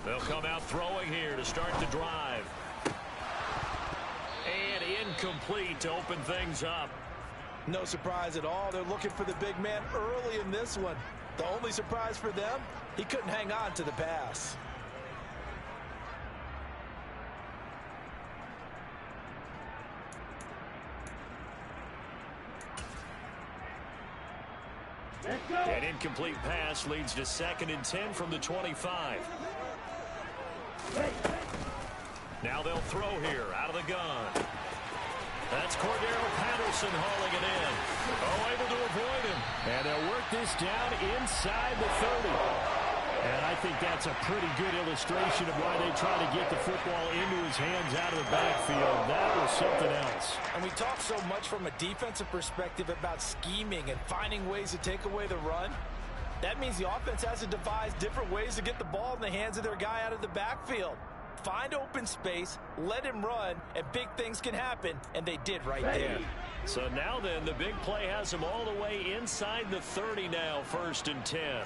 They'll come out throwing here to start the drive. And incomplete to open things up. No surprise at all. They're looking for the big man early in this one. The only surprise for them, he couldn't hang on to the pass. An incomplete pass leads to 2nd and 10 from the 25. Now they'll throw here out of the gun. That's Cordero Patterson hauling it in. Oh, able to avoid him. And they'll work this down inside the 30. And I think that's a pretty good illustration of why they try to get the football into his hands out of the backfield. That was something else. And we talk so much from a defensive perspective about scheming and finding ways to take away the run. That means the offense has to devise different ways to get the ball in the hands of their guy out of the backfield. Find open space, let him run, and big things can happen, and they did right there. So now then, the big play has them all the way inside the 30 now, 1st and 10.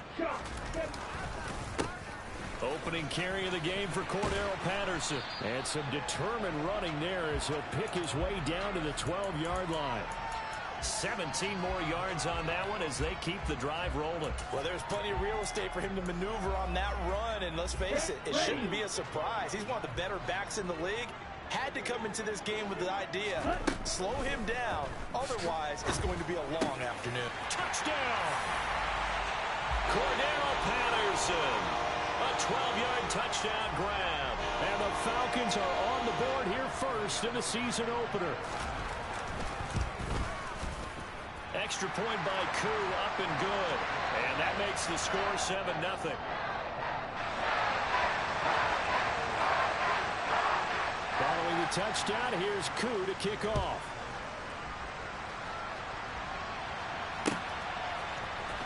Opening carry of the game for Cordero Patterson. And some determined running there as he'll pick his way down to the 12-yard line. 17 more yards on that one as they keep the drive rolling. Well, there's plenty of real estate for him to maneuver on that run, and let's face it, it shouldn't be a surprise. He's one of the better backs in the league. Had to come into this game with the idea, slow him down, otherwise it's going to be a long afternoon. Touchdown! Cordero Patterson, a 12-yard touchdown grab. And the Falcons are on the board here first in the season opener. Extra point by Koo, up and good. And that makes the score 7-0. Following the touchdown, here's Koo to kick off.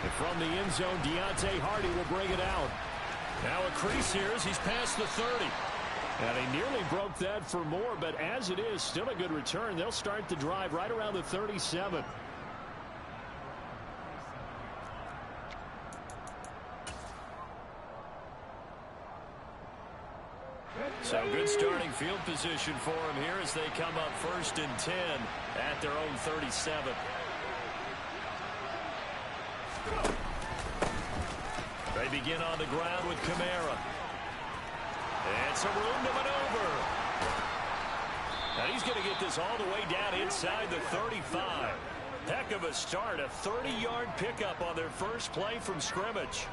And from the end zone, Deontay Hardy will bring it out. Now a crease here as he's past the 30. And he nearly broke that for more, but as it is, still a good return. They'll start the drive right around the 37. So good starting field position for him here as they come up 1st and 10 at their own 37. They begin on the ground with Kamara. And some room to maneuver. Now he's going to get this all the way down inside the 35. Heck of a start, a 30-yard pickup on their first play from scrimmage.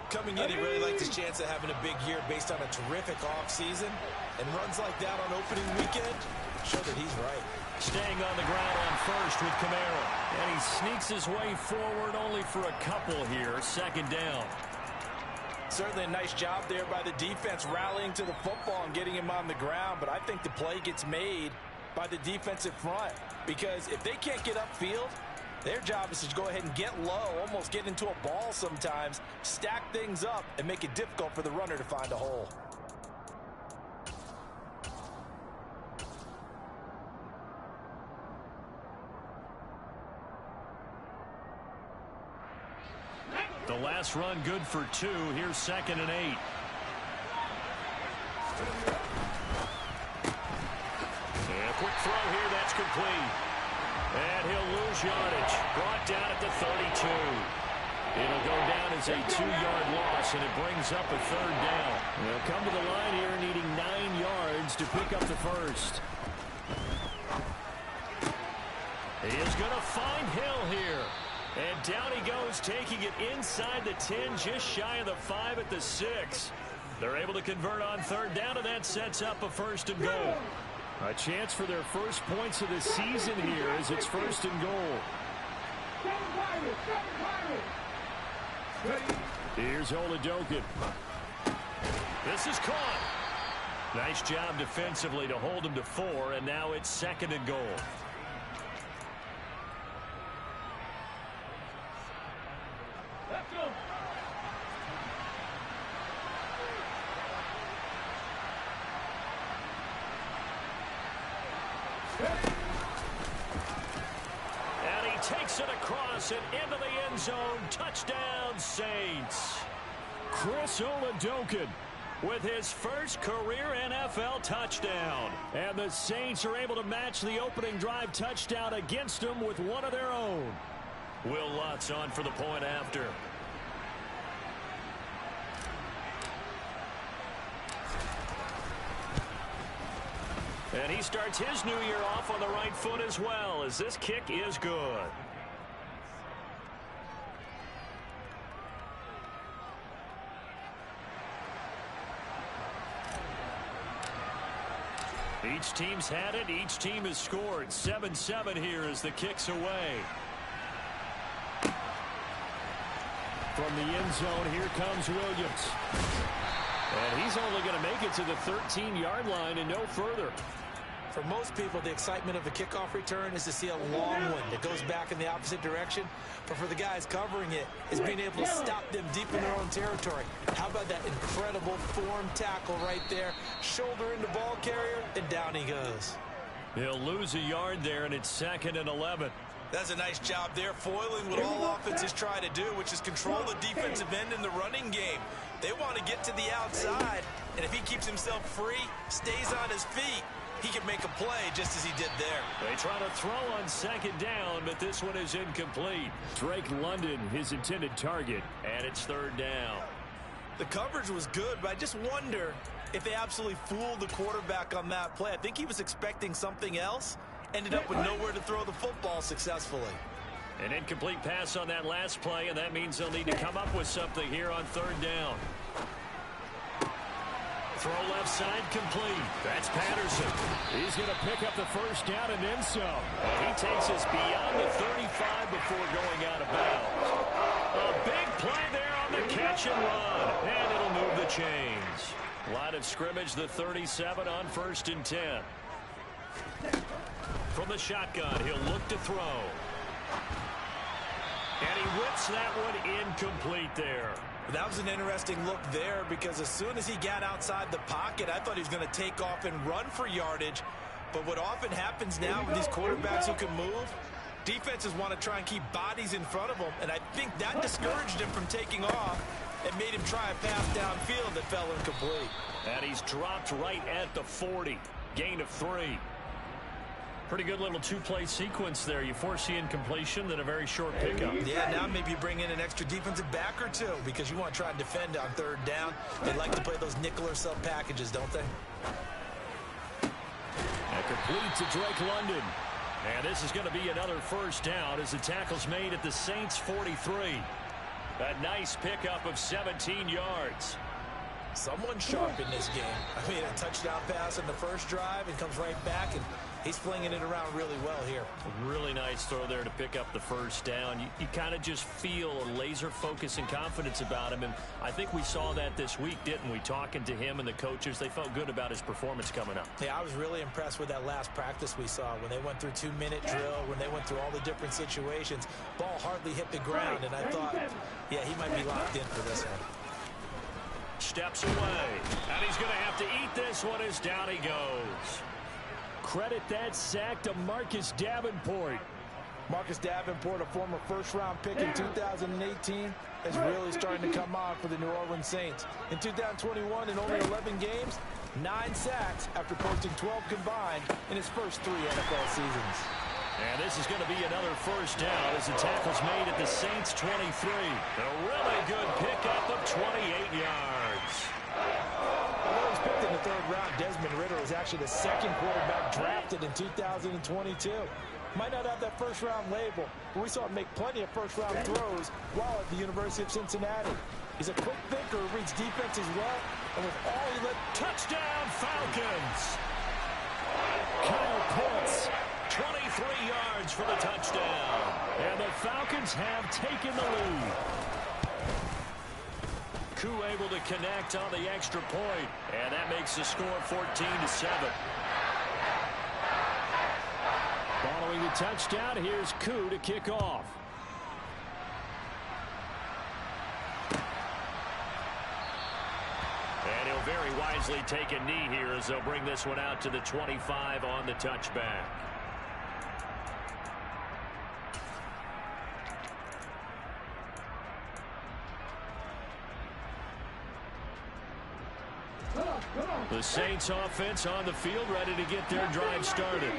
Coming in, he really liked his chance of having a big year based on a terrific offseason. And runs like that on opening weekend show that he's right. Staying on the ground on first with Kamara. And he sneaks his way forward only for a couple here. 2nd down. Certainly a nice job there by the defense rallying to the football and getting him on the ground. But I think the play gets made by the defensive front. Because if they can't get upfield, their job is to go ahead and get low, almost get into a ball sometimes, stack things up, and make it difficult for the runner to find a hole. The last run good for 2. Here's 2nd and 8. And a quick throw here, that's complete. And he'll lose yardage. Brought down at the 32. It'll go down as a 2-yard loss, and it brings up a 3rd down. They'll come to the line here needing 9 yards to pick up the first. He is going to find Hill here. And down he goes, taking it inside the 10, just shy of the 5 at the 6. They're able to convert on 3rd down, and that sets up a 1st and goal. A chance for their first points of the season here as it's 1st and goal. Here's Oladokin. This is caught. Nice job defensively to hold him to 4, and now it's 2nd and goal. And he takes it across and into the end zone. Touchdown, Saints. Chris Oladokun with his first career NFL touchdown. And the Saints are able to match the opening drive touchdown against them with one of their own. Will Lutz on for the point after. And he starts his new year off on the right foot as well, as this kick is good. Each team's had it. Each team has scored. 7-7 here as the kick's away. From the end zone, here comes Williams. And he's only going to make it to the 13-yard line and no further. For most people, the excitement of a kickoff return is to see a long one that goes back in the opposite direction. But for the guys covering it, is being able to stop them deep in their own territory. How about that incredible form tackle right there? Shoulder into ball carrier, and down he goes. He'll lose a yard there, and it's 2nd and 11. That's a nice job there, foiling what all offenses try to do, which is control the defensive end in the running game. They want to get to the outside, and if he keeps himself free, stays on his feet, he can make a play just as he did there. They try to throw on 2nd down, but this one is incomplete. Drake London, his intended target, and it's 3rd down. The coverage was good, but I just wonder if they absolutely fooled the quarterback on that play. I think he was expecting something else. Ended up with nowhere to throw the football successfully. An incomplete pass on that last play, and that means they'll need to come up with something here on 3rd down. Throw left side complete. That's Patterson. He's going to pick up the 1st down and then some. And he takes us beyond the 35 before going out of bounds. A big play there on the catch and run. And it'll move the chains. Line of scrimmage, the 37 on 1st and 10. From the shotgun, he'll look to throw. And he whips that one incomplete there. That was an interesting look there because as soon as he got outside the pocket, I thought he was going to take off and run for yardage. But what often happens now with these quarterbacks who can move, defenses want to try and keep bodies in front of them. And I think that discouraged him from taking off and made him try a pass downfield that fell incomplete. And he's dropped right at the 40. Gain of 3. Pretty good little two-play sequence there. You foresee incompletion, then a very short pickup. Yeah, now maybe you bring in an extra defensive back or two because you want to try and defend on 3rd down. They like to play those nickel or sub packages, don't they? And complete to Drake London. And this is going to be another 1st down as the tackle's made at the Saints 43. A nice pickup of 17 yards. Someone sharp in this game. I mean, a touchdown pass in the first drive and comes right back, and he's flinging it around really well here. Really nice throw there to pick up the 1st down. You kind of just feel a laser focus and confidence about him, and I think we saw that this week, didn't we? Talking to him and the coaches, they felt good about his performance coming up. Yeah, I was really impressed with that last practice we saw when they went through 2-minute drill, when they went through all the different situations. Ball hardly hit the ground, and I thought, yeah, he might be locked in for this one. Steps away, and he's going to have to eat this one as down he goes. Credit that sack to Marcus Davenport. Marcus Davenport, a former 1st-round pick in 2018, is really starting to come on for the New Orleans Saints. In 2021, in only 11 games, 9 sacks after posting 12 combined in his first 3 NFL seasons. And this is going to be another 1st down as the tackle's made at the Saints 23. A really good pickup of 28 yards. Although he's picked in the 3rd round, Desmond Ridder is actually the 2nd quarterback drafted in 2022. Might not have that 1st-round label, but we saw him make plenty of 1st-round throws while at the University of Cincinnati. He's a quick thinker, reads defenses well, and with all he let... Touchdown, Falcons! Kyle Pitts, 23 yards for the touchdown. And the Falcons have taken the lead. Koo able to connect on the extra point, and that makes the score 14-7. Following the touchdown, here's Koo to kick off. And he'll very wisely take a knee here as they'll bring this one out to the 25 on the touchback. The Saints offense on the field, ready to get their drive started.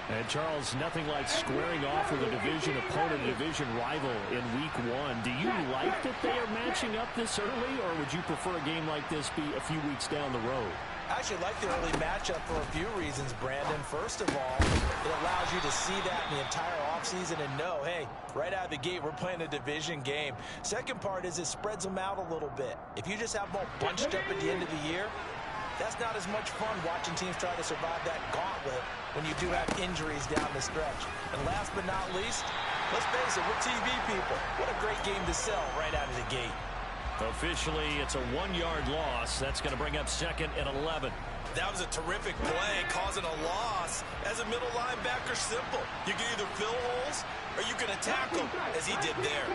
And, Charles, nothing like squaring off with a division opponent, a division rival in Week 1. Do you like that they are matching up this early, or would you prefer a game like this be a few weeks down the road? I actually like the early matchup for a few reasons, Brandon. First of all, it allows you to see that in the entire offseason and know, hey, right out of the gate, we're playing a division game. Second part is it spreads them out a little bit. If you just have them all bunched up at the end of the year, that's not as much fun watching teams try to survive that gauntlet when you do have injuries down the stretch. And last but not least, let's face it, we're TV people. What a great game to sell right out of the gate. Officially, it's a 1-yard loss. That's going to bring up 2nd and 11. That was a terrific play, causing a loss. As a middle linebacker, simple. You can either fill holes or you can attack them, as he did there.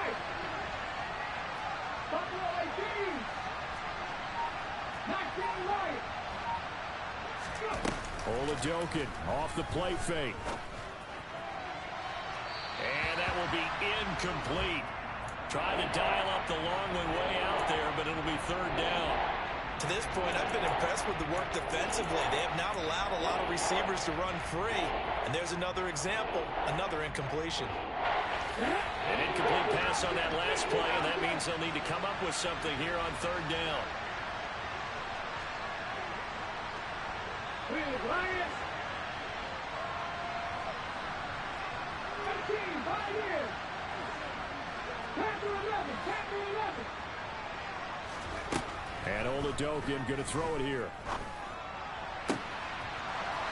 Oladokin off the play fake. And that will be incomplete. Trying to dial up the long way out there, but it'll be 3rd down. To this point, I've been impressed with the work defensively. They have not allowed a lot of receivers to run free. And there's another example, another incompletion. An incomplete pass on that last play, and that means they'll need to come up with something here on 3rd down. And Oladokin going to throw it here.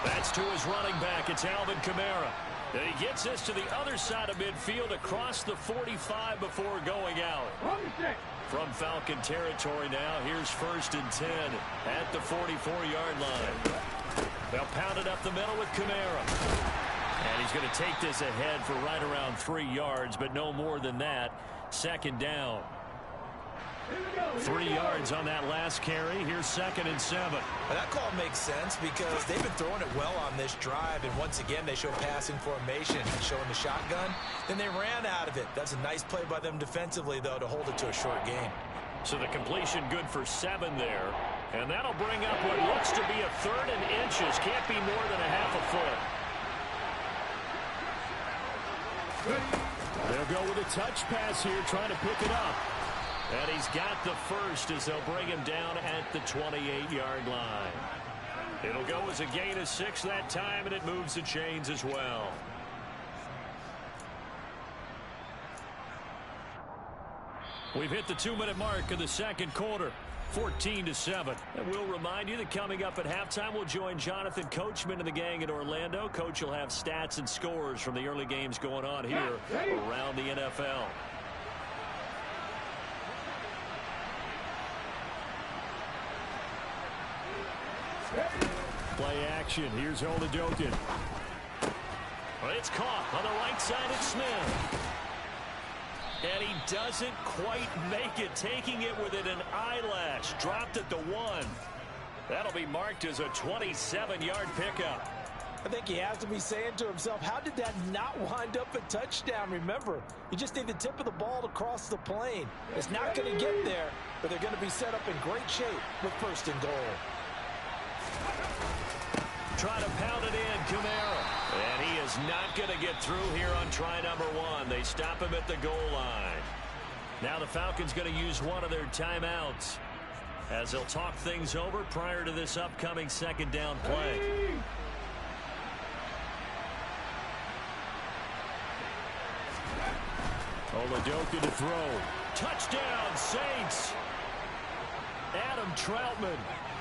That's to his running back. It's Alvin Kamara. And he gets this to the other side of midfield across the 45 before going out. From Falcon territory now, here's 1st and 10 at the 44-yard line. They'll pound it up the middle with Kamara. And he's going to take this ahead for right around 3 yards, but no more than that. 2nd down. 3 yards on that last carry. Here's 2nd and 7. Well, that call makes sense because they've been throwing it well on this drive, and once again they show passing formation, showing the shotgun. Then they ran out of it. That's a nice play by them defensively, though, to hold it to a short game. So the completion good for 7 there, and that'll bring up what looks to be a 3rd and inches. Can't be more than a half a foot. They'll go with a touch pass here, trying to pick it up. And he's got the first as they'll bring him down at the 28-yard line. It'll go as a gain of 6 that time, and it moves the chains as well. We've hit the 2-minute mark of the 2nd quarter. 14-7. And we'll remind you that coming up at halftime, we'll join Jonathan Coachman and the gang in Orlando. Coach will have stats and scores from the early games going on here around the NFL. Play action. Here's Oladokin. Well, it's caught on the right side. It's Smith. And he doesn't quite make it, taking it within an eyelash. Dropped at the 1. That'll be marked as a 27-yard pickup. I think he has to be saying to himself, how did that not wind up a touchdown? Remember, you just need the tip of the ball to cross the plane. It's not going to get there, but they're going to be set up in great shape with 1st and goal. Trying to pound it in, Kamara. And he is not going to get through here on try number 1. They stop him at the goal line. Now the Falcons going to use one of their timeouts as they'll talk things over prior to this upcoming 2nd down play. Oladokin to throw. Touchdown, Saints. Adam Troutman.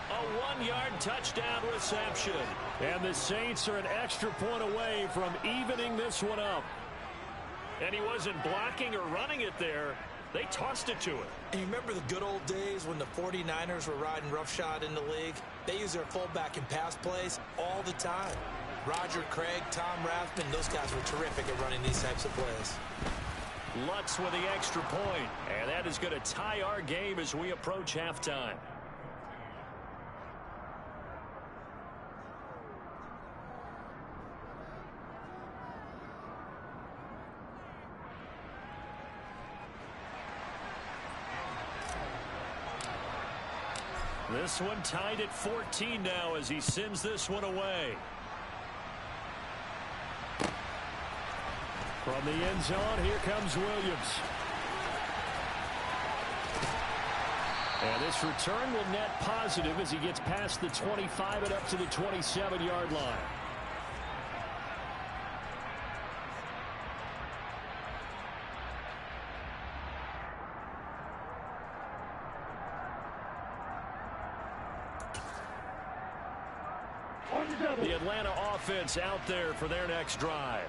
A 1-yard touchdown reception. And the Saints are an extra point away from evening this one up. And he wasn't blocking or running it there. They tossed it to him. And you remember the good old days when the 49ers were riding roughshod in the league? They use their fullback in pass plays all the time. Roger Craig, Tom Rathman, those guys were terrific at running these types of plays. Lutz with the extra point. And that is going to tie our game as we approach halftime. This one tied at 14 now as he sends this one away. From the end zone, here comes Williams. And this return will net positive as he gets past the 25 and up to the 27-yard line. The Atlanta offense out there for their next drive.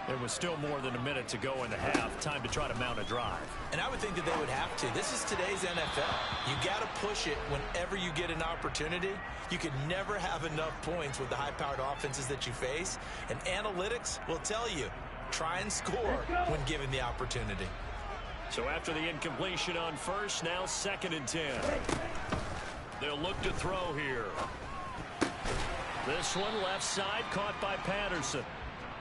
There was still more than a minute to go in the half. Time to try to mount a drive. And I would think that they would have to. This is today's NFL. You got to push it whenever you get an opportunity. You can never have enough points with the high-powered offenses that you face. And analytics will tell you, try and score when given the opportunity. So after the incompletion on first, now 2nd and 10. They'll look to throw here. This one left side caught by Patterson.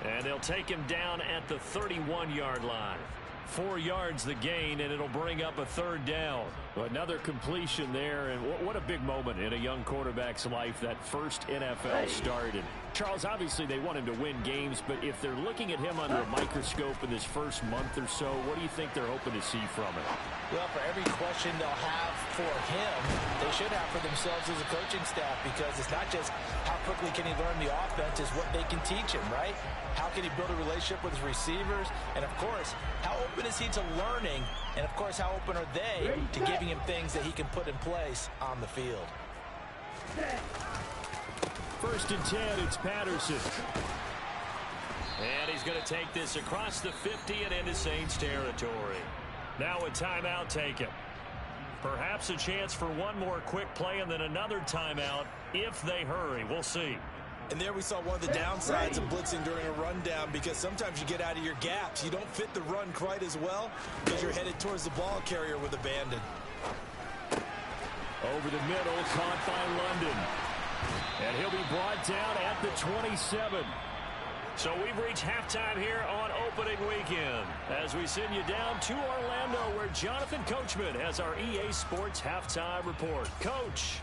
And they'll take him down at the 31-yard line. 4 yards the gain, and it'll bring up a 3rd down. Another completion there, and what a big moment in a young quarterback's life, that first NFL start. And Charles, obviously they want him to win games, but if they're looking at him under a microscope in this first month or so, what do you think they're hoping to see from him? Well, for every question they'll have for him, they should have for themselves as a coaching staff, because it's not just how quickly can he learn the offense, it's what they can teach him, right? How can he build a relationship with his receivers? And, of course, how open is he to learning? And, of course, how open are they to giving him things that he can put in place on the field? 1st and 10, it's Patterson. And he's going to take this across the 50 and into Saints territory. Now a timeout taken. Perhaps a chance for one more quick play and then another timeout if they hurry. We'll see. And there we saw one of the downsides of blitzing during a rundown, because sometimes you get out of your gaps. You don't fit the run quite as well because you're headed towards the ball carrier with abandon. Over the middle, caught by London. And he'll be brought down at the 27. So we've reached halftime here on opening weekend as we send you down to Orlando, where Jonathan Coachman has our EA Sports halftime report. Coach.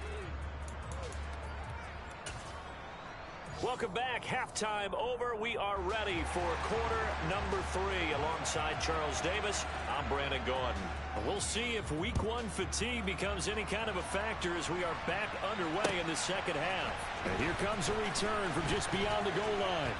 Welcome back. Halftime over. We are ready for quarter number 3 alongside Charles Davis. I'm Brandon Gaudin. We'll see if week 1 fatigue becomes any kind of a factor as we are back underway in the second half. And here comes a return from just beyond the goal line.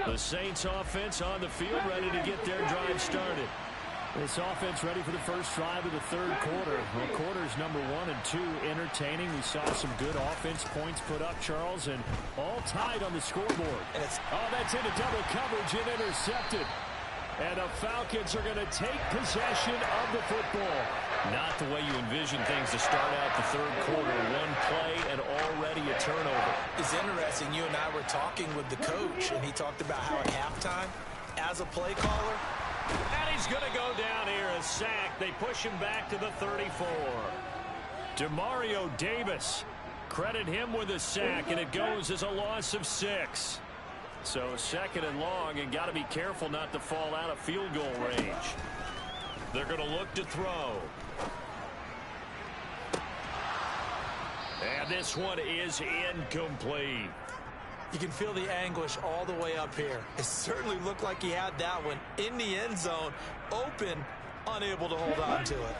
The Saints offense on the field, ready to get their drive started. This offense ready for the first drive of the 3rd quarter. Well, quarters number 1 and 2 entertaining. We saw some good offense points put up, Charles, and all tied on the scoreboard. And that's into double coverage and intercepted. And the Falcons are going to take possession of the football. Not the way you envision things to start out the 3rd quarter. One play and already a turnover. It's interesting. You and I were talking with the coach, and he talked about how at halftime, as a play caller, and he's going to go down here, a sack. They push him back to the 34. Demario Davis, credit him with a sack, and it goes as a loss of 6. So 2nd and long, and got to be careful not to fall out of field goal range. They're going to look to throw. And this one is incomplete. You can feel the anguish all the way up here. It certainly looked like he had that one in the end zone, open, unable to hold on to it.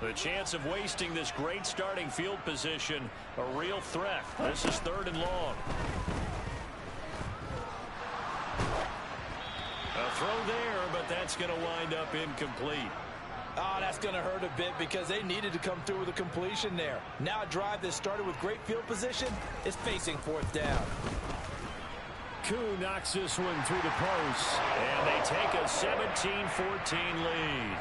The chance of wasting this great starting field position, a real threat. This is 3rd and long. A throw there, but that's going to wind up incomplete. Oh, that's going to hurt a bit because they needed to come through with a completion there. Now a drive that started with great field position is facing 4th down. Koo knocks this one through the post, and they take a 17-14 lead.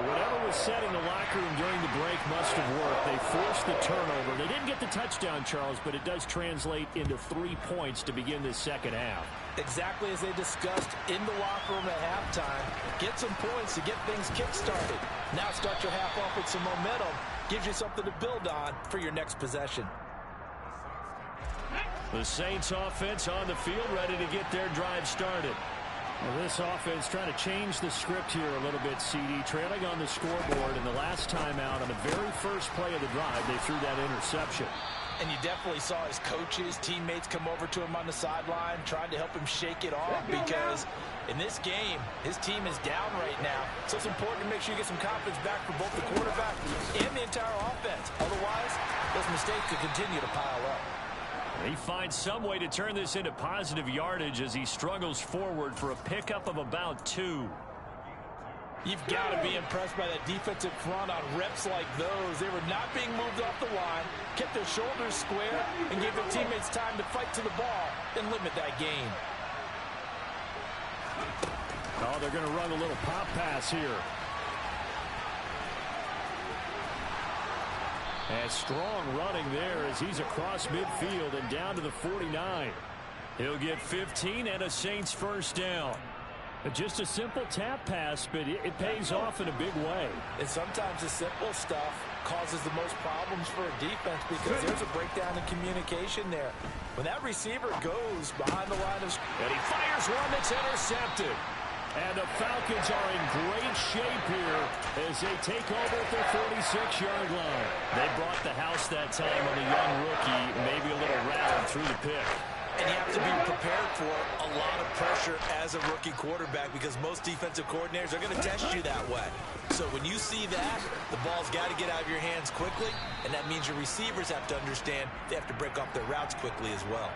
Whatever was said in the locker room during the break must have worked. They forced the turnover. They didn't get the touchdown, Charles, but it does translate into 3 points to begin this second half. Exactly as they discussed in the locker room at halftime. Get some points to get things kick-started. Now start your half off with some momentum. Gives you something to build on for your next possession. The Saints offense on the field, ready to get their drive started. Well, this offense trying to change the script here a little bit, CD. Trailing on the scoreboard, and the last time out on the very first play of the drive, they threw that interception. And you definitely saw his coaches, teammates come over to him on the sideline, trying to help him shake it off, because in this game, his team is down right now. So it's important to make sure you get some confidence back for both the quarterback and the entire offense. Otherwise, those mistakes could continue to pile up. He finds some way to turn this into positive yardage as he struggles forward for a pickup of about 2. You've got to be impressed by that defensive front on reps like those. They were not being moved off the line, kept their shoulders square, and gave their teammates time to fight to the ball and limit that gain. Oh, they're going to run a little pop pass here. And strong running there as he's across midfield and down to the 49. He'll get 15 and a Saints first down. Just a simple tap pass, but it pays off in a big way. And sometimes the simple stuff causes the most problems for a defense because there's a breakdown in communication there. When that receiver goes behind the line of scrimmage, and he fires one that's intercepted. And the Falcons are in great shape here as they take over at their 46-yard line. They brought the house that time on the young rookie, maybe a little rattled through the pick. And you have to be prepared for a lot of pressure as a rookie quarterback because most defensive coordinators are going to test you that way. So when you see that, the ball's got to get out of your hands quickly, and that means your receivers have to understand they have to break off their routes quickly as well.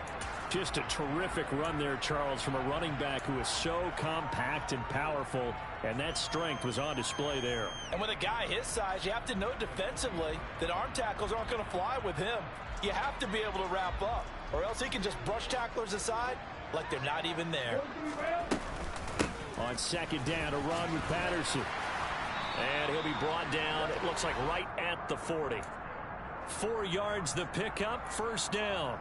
Just a terrific run there, Charles, from a running back who is so compact and powerful, and that strength was on display there. And with a guy his size, you have to know defensively that arm tackles aren't going to fly with him. You have to be able to wrap up, or else he can just brush tacklers aside like they're not even there. On second down, a run with Patterson. And he'll be brought down, it looks like right at the 40. 4 yards the pickup, first down.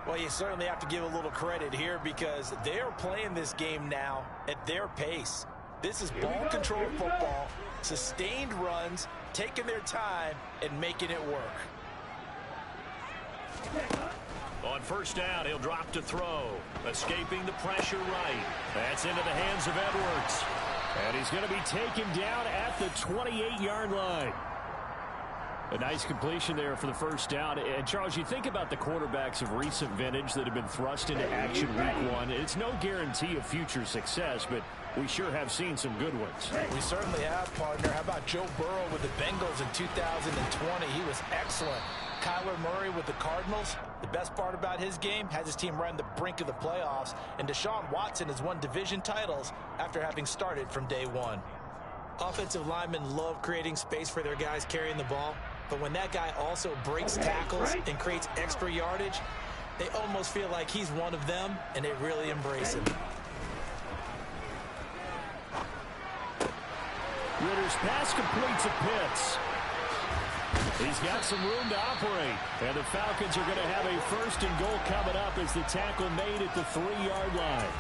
Well, you certainly have to give a little credit here because they are playing this game now at their pace. This is ball control football, sustained runs, taking their time, and making it work. On first down, he'll drop to throw. Escaping the pressure right. That's into the hands of Edwards. And he's going to be taken down at the 28-yard line. A nice completion there for the first down. And, Charles, you think about the quarterbacks of recent vintage that have been thrust into action week 1. It's no guarantee of future success, but we sure have seen some good ones. We certainly have, partner. How about Joe Burrow with the Bengals in 2020? He was excellent. Kyler Murray with the Cardinals. The best part about his game has his team right on the brink of the playoffs. And Deshaun Watson has won division titles after having started from day 1. Offensive linemen love creating space for their guys carrying the ball. But when that guy also breaks tackles and creates extra yardage, they almost feel like he's one of them, and they really embrace him. Ritter's pass completes at Pitts. He's got some room to operate. And the Falcons are going to have a first and goal coming up as the tackle made at the 3-yard line.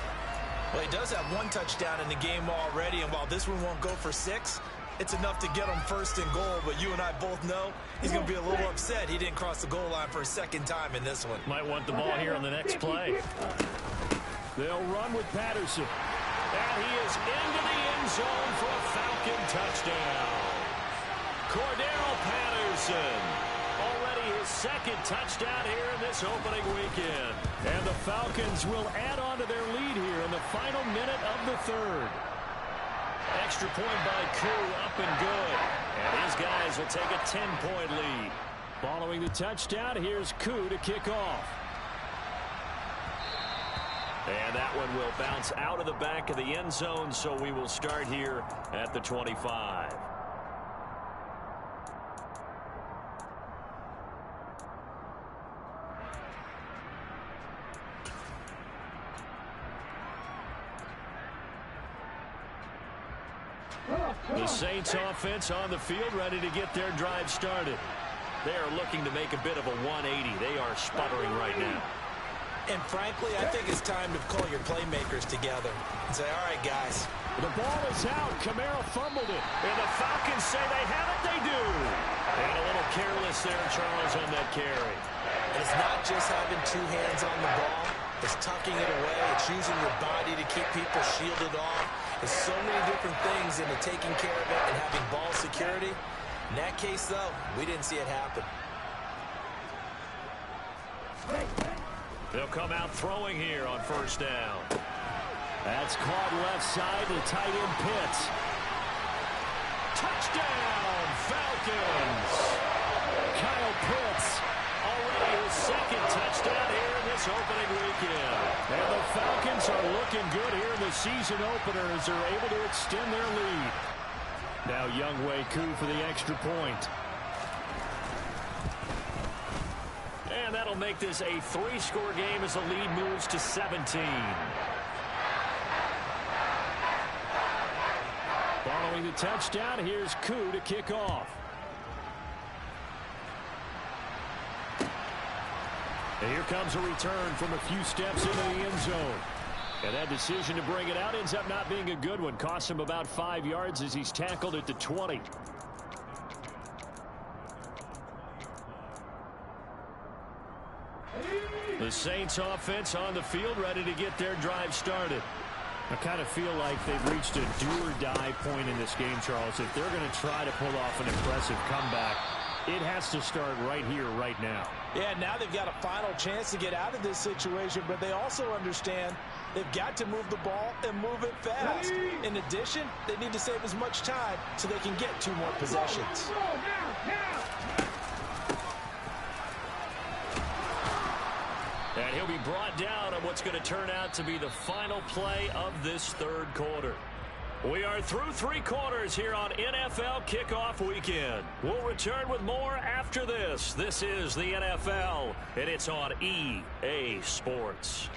Well, he does have 1 touchdown in the game already, and while this one won't go for 6, it's enough to get him first and goal, but you and I both know he's going to be a little upset he didn't cross the goal line for a second time in this one. Might want the ball here on the next play. They'll run with Patterson. And he is into the end zone for a Falcon touchdown. Cordero Patterson. Already his second touchdown here in this opening weekend. And the Falcons will add on to their lead here in the final minute of the 3rd. Extra point by Koo, up and good. And his guys will take a 10-point lead. Following the touchdown, here's Koo to kick off. And that one will bounce out of the back of the end zone, so we will start here at the 25. The Saints offense on the field, ready to get their drive started. They are looking to make a bit of a 180. They are sputtering right now. And frankly, I think it's time to call your playmakers together and say, all right, guys. The ball is out. Kamara fumbled it. And the Falcons say they have it. They do. And a little careless there, Charles, on that carry. And it's not just having two hands on the ball. It's tucking it away. It's using your body to keep people shielded off. There's so many different things into taking care of it and having ball security. In that case, though, we didn't see it happen. They'll come out throwing here on first down. That's caught left side to tight end Pitts. Touchdown, Falcons! Kyle Pitts, Already his second touchdown here in this opening weekend. and the Falcons are looking good here in the season opener as they're able to extend their lead. Now Younghoe Koo for the extra point. And that'll make this a 3-score game as the lead moves to 17. Following the touchdown, here's Koo to kick off. And here comes a return from a few steps into the end zone. And that decision to bring it out ends up not being a good one. Costs him about 5 yards as he's tackled at the 20. The Saints offense on the field, ready to get their drive started. I kind of feel like they've reached a do-or-die point in this game, Charles. If they're going to try to pull off an impressive comeback, it has to start right here, right now. Yeah, now they've got a final chance to get out of this situation, but they also understand they've got to move the ball and move it fast. In addition, they need to save as much time so they can get 2 more possessions. And he'll be brought down on what's going to turn out to be the final play of this third quarter. We are through 3 quarters here on NFL Kickoff Weekend. We'll return with more after this. This is the NFL, and it's on EA Sports.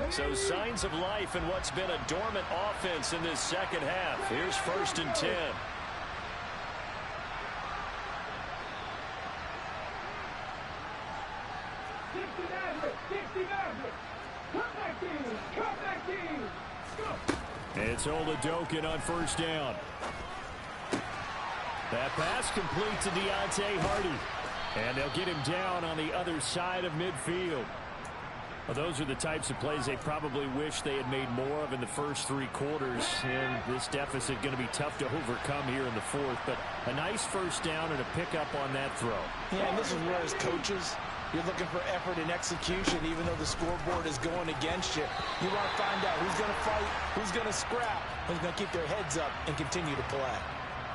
So signs of life in what's been a dormant offense in this second half. Here's 1st and 10. It's Oladokin on first down. That pass complete to Deontay Hardy. And they'll get him down on the other side of midfield. Well, those are the types of plays they probably wish they had made more of in the first 3 quarters. And this deficit going to be tough to overcome here in the 4th. But a nice first down and a pickup on that throw. Yeah, and this is where as coaches, you're looking for effort and execution, even though the scoreboard is going against you. You want to find out who's going to fight, who's going to scrap, who's going to keep their heads up and continue to play.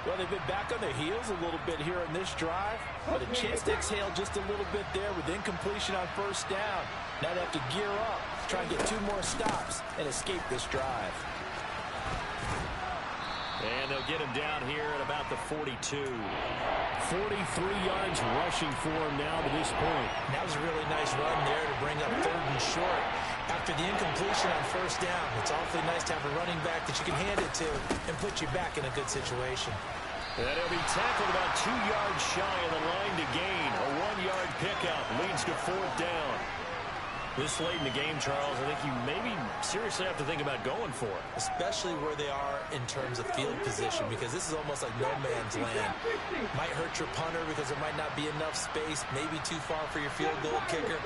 Well, they've been back on their heels a little bit here on this drive, but a chance to exhale just a little bit there with incompletion on first down. Now they have to gear up, try and get 2 more stops and escape this drive. And they'll get him down here at about the 42. 43 yards rushing for him now to this point. That was a really nice run there to bring up 3rd and short. After the incompletion on first down, it's awfully nice to have a running back that you can hand it to and put you back in a good situation. And he'll be tackled about 2 yards shy of the line to gain. A 1-yard pickup leads to 4th down. This late in the game, Charles, I think you maybe seriously have to think about going for it. Especially where they are in terms of field position, because this is almost like no man's land. Might hurt your punter because there might not be enough space, maybe too far for your field goal kicker.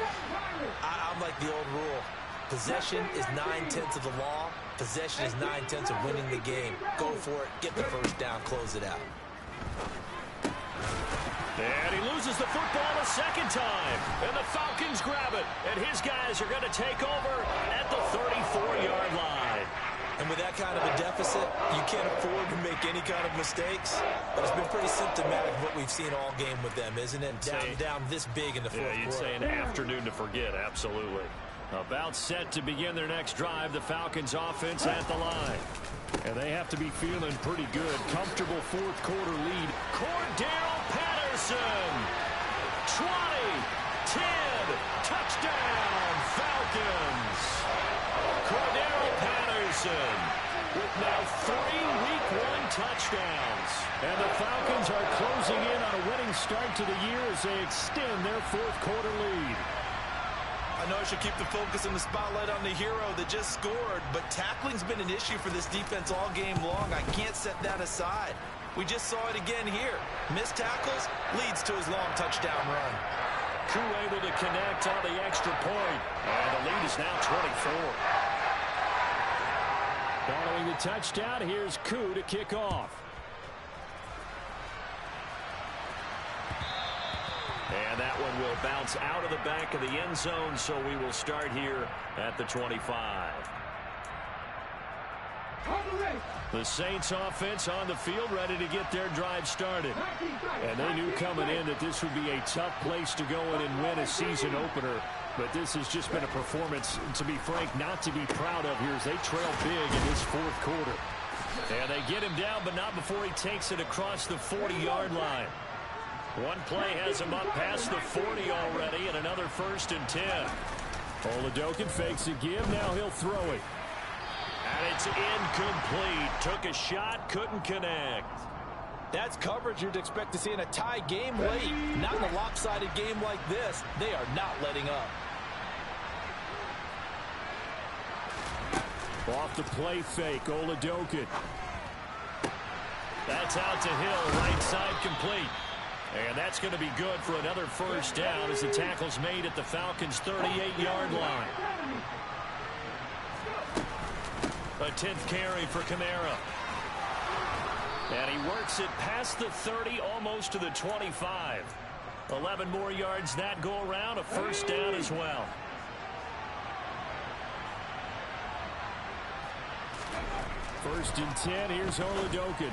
I'm like the old rule. Possession is 9/10 of the law. Possession is 9/10 of winning the game. Go for it, get the first down, close it out. And he loses the football a second time. And the Falcons grab it. And his guys are going to take over at the 34-yard line. And with that kind of a deficit, you can't afford to make any kind of mistakes. But it's been pretty symptomatic of what we've seen all game with them, isn't it? Down this big in the fourth quarter. You'd say an afternoon to forget, absolutely. About set to begin their next drive, the Falcons offense at the line. And they have to be feeling pretty good. Comfortable 4th quarter lead. Cordero Patterson. 20, 10, touchdown, Falcons. Cordero Patterson with now 3 Week 1 touchdowns. And the Falcons are closing in on a winning start to the year as they extend their 4th quarter lead. I know I should keep the focus and the spotlight on the hero that just scored, but tackling's been an issue for this defense all game long. I can't set that aside. We just saw it again here. Missed tackles leads to his long touchdown run. Koo able to connect on the extra point. And the lead is now 24. Following the touchdown, here's Koo to kick off. And that one will bounce out of the back of the end zone, so we will start here at the 25. The Saints offense on the field, ready to get their drive started. And they knew coming in that this would be a tough place to go in and win a season opener. But this has just been a performance, to be frank, not to be proud of here as they trail big in this fourth quarter. And they get him down, but not before he takes it across the 40-yard line. One play has him up past the 40 already, and another 1st and 10. Oladokin fakes a give. Now he'll throw it. And it's incomplete. Took a shot, couldn't connect. That's coverage you'd expect to see in a tie game late. Not in a lopsided game like this. They are not letting up. Off the play fake, Oladokin. That's out to Hill, right side complete. And that's going to be good for another 1st down as the tackle's made at the Falcons' 38-yard line. A 10th carry for Kamara. And he works it past the 30, almost to the 25. 11 more yards that go around, a 1st down as well. First and 10, here's Oladokin.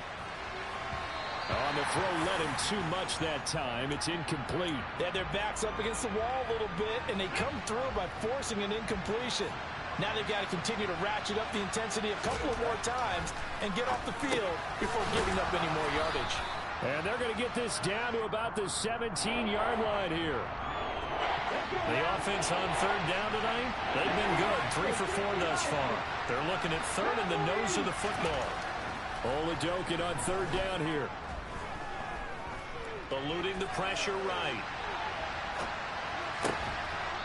On the throw, led him too much that time. It's incomplete. They had their backs up against the wall a little bit, and they come through by forcing an incompletion. Now they've got to continue to ratchet up the intensity a couple of more times and get off the field before giving up any more yardage. And they're going to get this down to about the 17-yard line here. The offense on 3rd down tonight, they've been good. 3 for 4 thus far. They're looking at 3rd in the nose of the football. Oladokin on 3rd down here. Eluding the pressure right.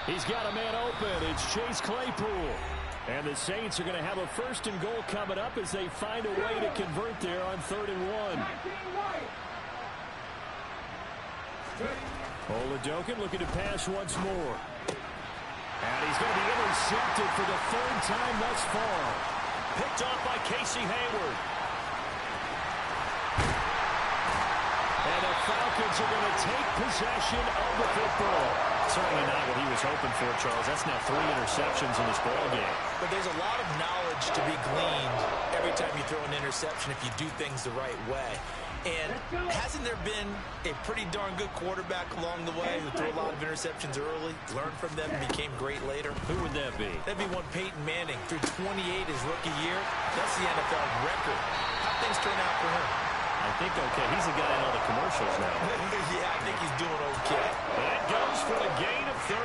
He's got a man open. It's Chase Claypool. And the Saints are going to have a 1st and goal coming up as they find a way to convert there on 3rd and 1. Oladokin looking to pass once more. And he's going to be intercepted for the 3rd time thus far. Picked off by Casey Hayward. And the Falcons are going to take possession of the football. Certainly not what he was hoping for, Charles. That's now 3 interceptions in this ball game. But there's a lot of knowledge to be gleaned every time you throw an interception if you do things the right way. And hasn't there been a pretty darn good quarterback along the way who threw a lot of interceptions early, learned from them, and became great later? Who would that be? That'd be one Peyton Manning. Threw 28 his rookie year. That's the NFL record. How'd things turn out for him? I think okay. He's the guy in all the commercials now. Yeah, I think he's doing okay. That goes for a gain of 31.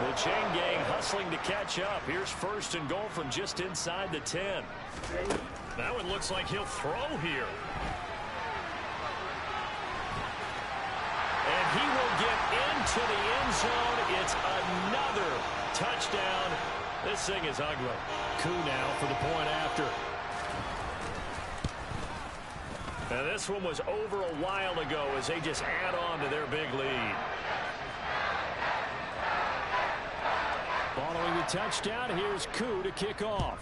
The chain gang hustling to catch up. Here's 1st and goal from just inside the 10. That one looks like he'll throw here. And he will get into the end zone. It's another touchdown. This thing is ugly. Koo now for the point after. And this one was over a while ago as they just add on to their big lead. Following the touchdown, here's Koo to kick off.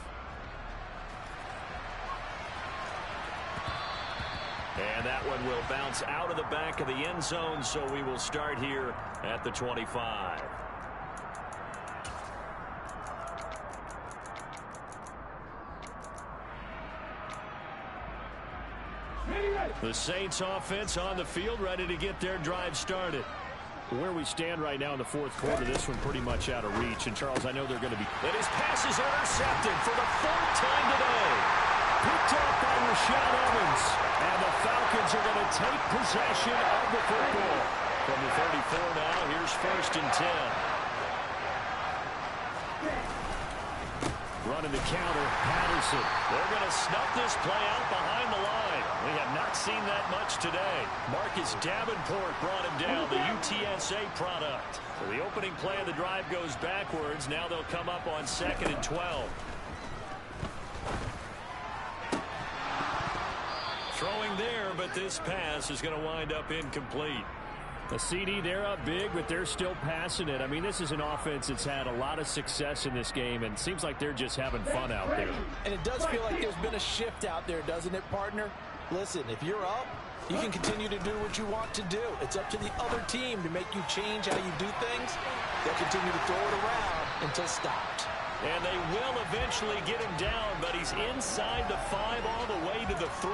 And that one will bounce out of the back of the end zone, so we will start here at the 25. The Saints offense on the field, ready to get their drive started. Where we stand right now in the fourth quarter, this one pretty much out of reach. And, Charles, I know they're going to be... And his pass is intercepted for the 4th time today. Picked off by Rashad Evans. And the Falcons are going to take possession of the football. From the 34 now, here's 1st and 10. Running the counter, Patterson. They're going to snuff this play out behind the line. We have not seen that much today. Marcus Davenport brought him down, the UTSA product. So the opening play of the drive goes backwards. Now they'll come up on 2nd and 12. Throwing there, but this pass is going to wind up incomplete. The CD, they're up big, but they're still passing it. I mean, this is an offense that's had a lot of success in this game, and it seems like they're just having fun out there. And it does feel like there's been a shift out there, doesn't it, partner? Listen, if you're up, you can continue to do what you want to do. It's up to the other team to make you change how you do things. They'll continue to throw it around until stopped. And they will eventually get him down, but he's inside the 5 all the way to the 3.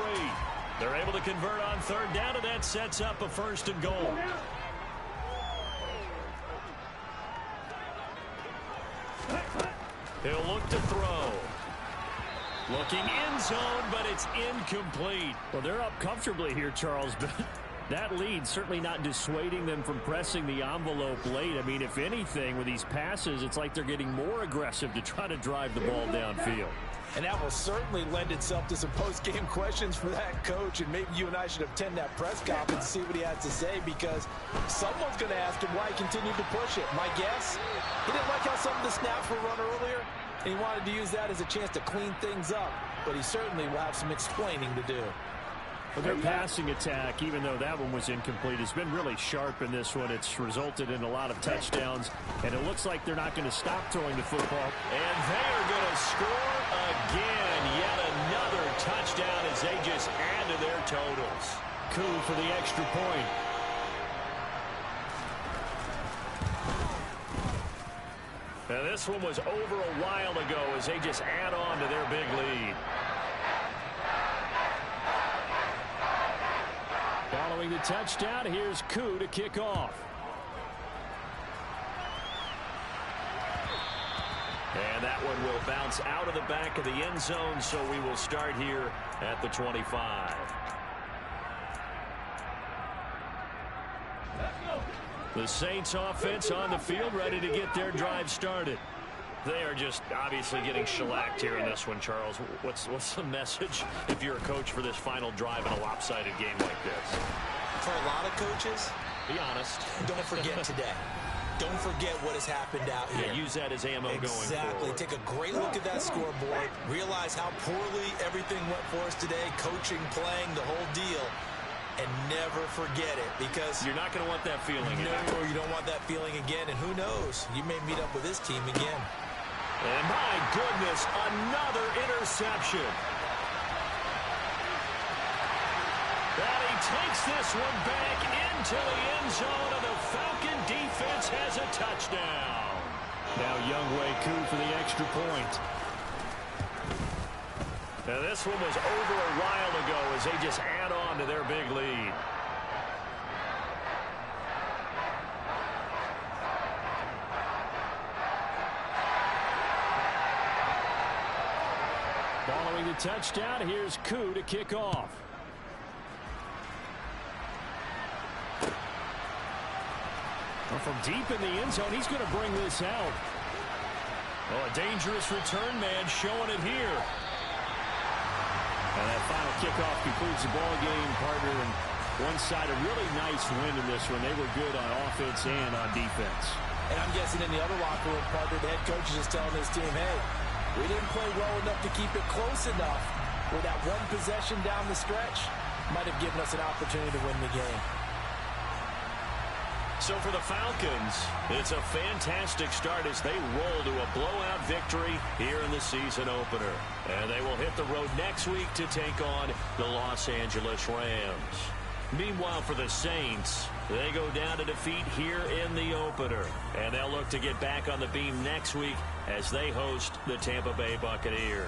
They're able to convert on third down, and that sets up a 1st and goal. He'll look to throw. Looking end zone, but it's incomplete. Well, they're up comfortably here, Charles, but that lead certainly not dissuading them from pressing the envelope late. I mean, if anything, with these passes, it's like they're getting more aggressive to try to drive the ball downfield. And that will certainly lend itself to some post-game questions for that coach, and maybe you and I should attend that press conference and see what he has to say, because someone's going to ask him why he continued to push it. My guess, he didn't like how some of the snaps were run earlier, and he wanted to use that as a chance to clean things up, but he certainly will have some explaining to do. Well, their passing attack, even though that one was incomplete, has been really sharp in this one. It's resulted in a lot of touchdowns, and it looks like they're not going to stop throwing the football. And they are going to score again. Yet another touchdown as they just add to their totals. Coup for the extra point. Now, this one was over a while ago as they just add on to their big lead. Following the touchdown, here's Coup to kick off. And that one will bounce out of the back of the end zone, so we will start here at the 25. The Saints offense on the field, ready to get their drive started. They are just obviously getting shellacked here in this one, Charles. What's the message if you're a coach for this final drive in a lopsided game like this? For a lot of coaches, be honest. Don't forget today. Don't forget what has happened out here. Yeah, use that as ammo going forward. Exactly. Take a great look at that scoreboard. Realize how poorly everything went for us today. Coaching, playing, the whole deal. And never forget it, because you're not going to want that feeling. No, you don't want that feeling again. And who knows? You may meet up with this team again. And my goodness, another interception. And he takes this one back into the end zone, and the Falcon defense has a touchdown. Now Younghoe Koo for the extra point. Now this one was over a while ago as they just add on to their big lead. Following the touchdown, here's Koo to kick off. Well, from deep in the end zone, he's going to bring this out. Oh, a dangerous return man showing it here. And that final kickoff concludes the ball game, partner. And one side, a really nice win in this one. They were good on offense and on defense. And I'm guessing in the other locker room, partner, the head coach is just telling his team, hey, we didn't play well enough to keep it close enough where that one possession down the stretch might have given us an opportunity to win the game. So for the Falcons, it's a fantastic start as they roll to a blowout victory here in the season opener. And they will hit the road next week to take on the Los Angeles Rams. Meanwhile, for the Saints, they go down to defeat here in the opener. And they'll look to get back on the beam next week as they host the Tampa Bay Buccaneers.